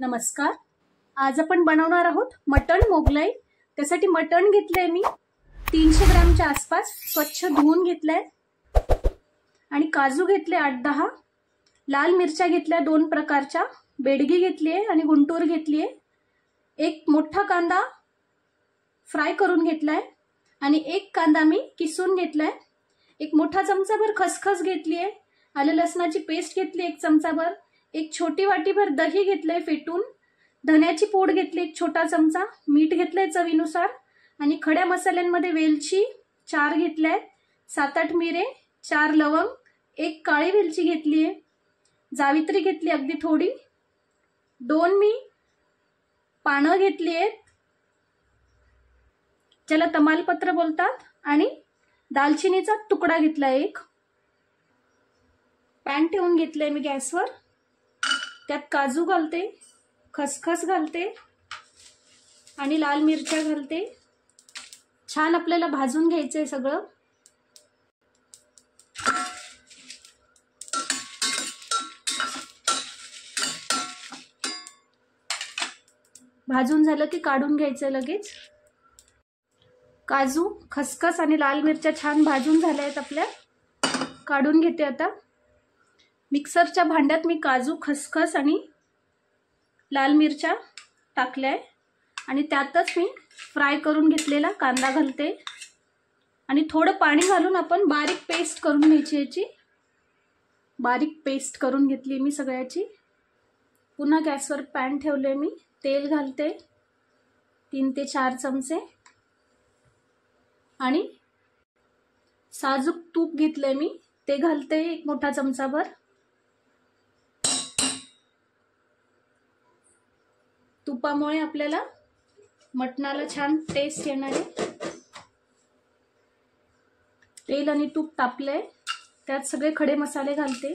नमस्कार. आज आपण बनवणार आहोत मटण मोगलाई. त्यासाठी मटण घेतलंय मी 300 ग्रॅमच्या आसपास, स्वच्छ धुवून घेतलंय. आणि काजू घेतले 8-10, लाल मिरच्या घेतल्या 2 प्रकारच्या, बेडगी घेतली आहे आणि गुंटूर घेतली आहे. एक मोठा कांदा फ्राय करून घेतलाय आणि एक कांदा मी किसून घेतलाय. एक मोठा चमचाभर खसखस घेतली आहे. आलं लसणाची पेस्ट घेतली 1 चमचाभर. एक छोटी वाटीभर दही घेतलंय फेटून. धन्याची पूड घेतली 1 छोटा चमचा. मीठ घेतलंय चवीनुसार. आणि खड्या मसाल्यांमध्ये वेलची 4 घेतल्या, 7-8 मिरे, 4 लवंग, 1 काळी वेलची घेतली आहे. जावित्री घेतली अगदी थोडी. 2 मी पानं घेतली आहेत, ज्याला तमालपत्र बोलतात. आणि दालचिनीचा तुकडा घेतला 1. पॅन ठेवून घेतलंय मी गॅसवर. त्यात काजू घालते, खसखस घालते आणि लाल मिरच्या घालते. छान आपल्याला भाजून घ्यायचंय सगळं. भाजून झालं की काढून घ्यायचं लगेच. काजू, खसखस आणि लाल मिरच्या छान भाजून झाल्या आहेत आपल्या. काढून घेते आता. मिक्सरच्या भांड्यात मी काजू, खसखस आणि लाल मिरच्या टाकल्या आणि त्यातच मी फ्राय करून घेतलेला कांदा घालते. आणि थोडं पाणी घालून आपण बारीक पेस्ट करून घ्यायची. याची बारीक पेस्ट करून घेतली मी सगळ्याची. पुन्हा गॅसवर पॅन ठेवले मी. तेल घालते 3 ते 4 चमचे. आणि साजूक तूप घेतलंय मी, ते घालते 1 मोठा चमचाभर. तुपामुळे आपल्याला मटणाला छान टेस्ट येणार आहे. तेल आणि तूप तापलंय, त्यात सगळे खडे मसाले घालते.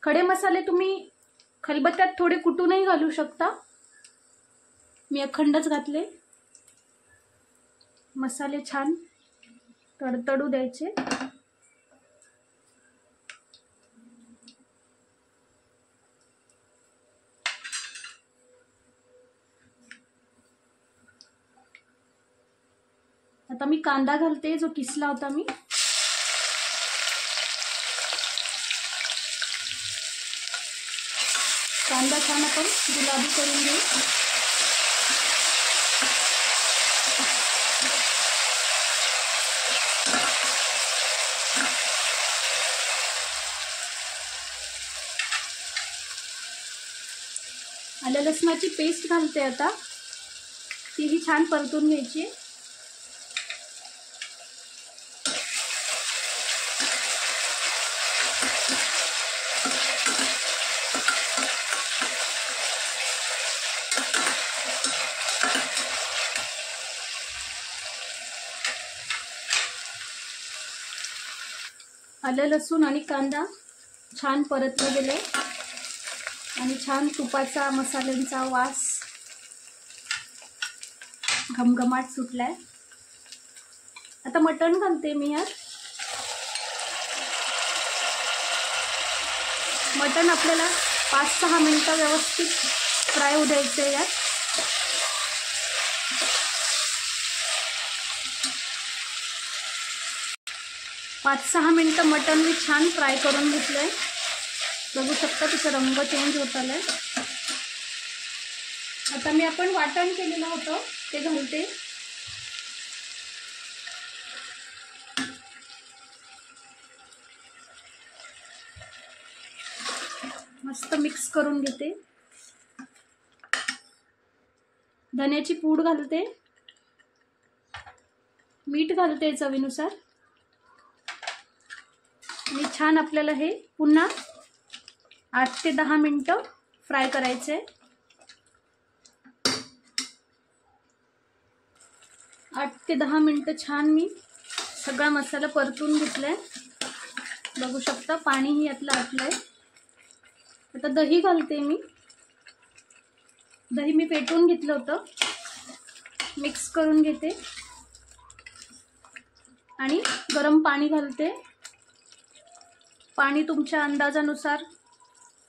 खडे मसाले तुम्ही खलबत्त्यात थोडे कुटूनही घालू शकता. मी अखंडच घातले. मसाले छान तडतडू द्यायचे. आता मी कांदा घालते, जो किसला होता मी. कांदा छान आपण गुलाबी करून घेऊ. आलं लसणाची पेस्ट घालते आता. तीही छान परतून घ्यायची. आलं लसूण आणि कांदा छान परतले गेले आणि छान तुपाचा मसाल्यांचा वास घमघमाट सुटलाय. आता मटण घालते मी यात. मटण आपल्याला 5-6 मिनिटं व्यवस्थित फ्राय होऊ द्यायचे. यात 5-6 मिनिटं मटण मी छान फ्राय करून घेतलंय. बघू शकता त्याचा रंग चेंज होत आलाय. आता मी आपण वाटण केलेलं होतं ते घालते. मस्त मिक्स करून घेते. धन्याची पूड घालते. मीठ घालते चवीनुसार. आणि छान आपल्याला हे पुन्हा 8 ते 10 मिनिटं फ्राय करायचे. 8 ते 10 मिनिटं छान मी सगळा मसाला परतून घेतलाय. बघू शकता पाणीही यातलं आटलंय. आता दही घालते मी. दही मी फेटून घेतलं होतं. मिक्स करून घेते आणि गरम पाणी घालते. पाणी तुमच्या अंदाजानुसार,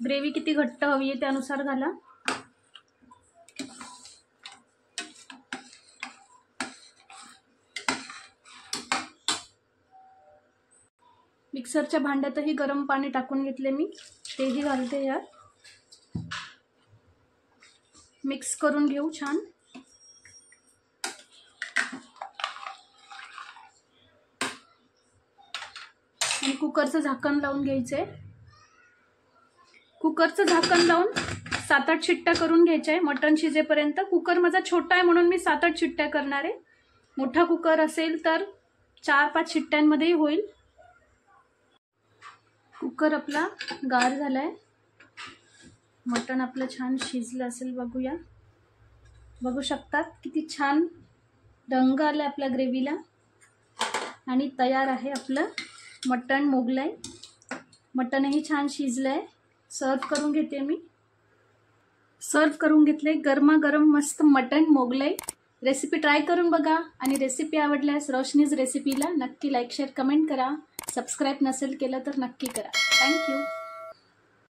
ग्रेव्ही किती घट्ट हवी आहे त्यानुसार घाला. मिक्सरच्या भांड्यातही गरम पाणी टाकून घेतले मी, तेही घालते यात. मिक्स करून घेऊ छान. आणि कुकरचं झाकण लावून घ्यायचंय. कुकरचं झाकण लावून 7-8 शिट्ट्या करून घ्यायच्या आहे मटण शिजेपर्यंत. कुकर माझा छोटा आहे म्हणून मी 7-8 शिट्ट्या करणार आहे. मोठा कुकर असेल तर 4-5 शिट्ट्यांमध्येही होईल. कुकर आपला गार झालाय. मटण आपलं छान शिजलं असेल, बघूया. बघू शकतात किती छान रंग आला आपल्या ग्रेव्हीला. आणि तयार आहे आपलं मटण मोगलाई. मटणही छान शिजलंय. सर्व करून घेते मी. सर्व करून घेतले गरमागरम मस्त मटण मोगलाई. रेसिपी ट्राय करून बघा आणि रेसिपी आवडल्यास रोशनीज रेसिपीला नक्की लाईक शेअर कमेंट करा. सबस्क्राईब नसेल केलं तर नक्की करा. थँक्यू.